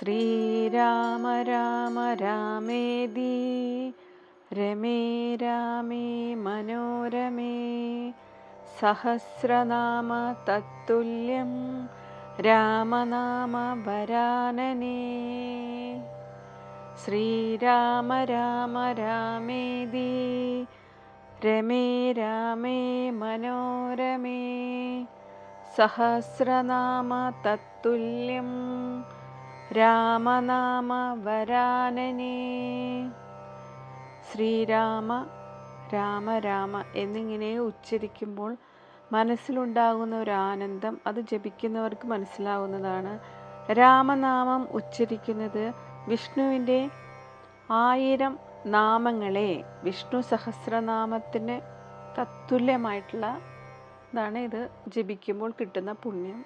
ശ്രീരാമ രാമ രാമേതി രമേ രാമേ മനോരമേ സഹസ്രനാമ തത്തുല്യം രാമനാമ വരാനനേ. ശ്രീരാമ രാമ രാമേതി രമേ രാമേ മനോരമേ സഹസ്രനാമ തത്തുല്യം രാമനാമ വരാനനേ. ശ്രീരാമ രാമ രാമ എന്നിങ്ങനെ ഉച്ചരിക്കുമ്പോൾ മനസ്സിലുണ്ടാകുന്ന ഒരു ആനന്ദം അത് ജപിക്കുന്നവർക്ക് മനസ്സിലാവുന്നതാണ്. രാമനാമം ഉച്ചരിക്കുന്നത് വിഷ്ണുവിൻ്റെ 1000 നാമങ്ങളെ വിഷ്ണു സഹസ്രനാമത്തിന് തത്തുല്യമായിട്ടുള്ള ഇതാണ് ഇത് ജപിക്കുമ്പോൾ കിട്ടുന്ന പുണ്യം.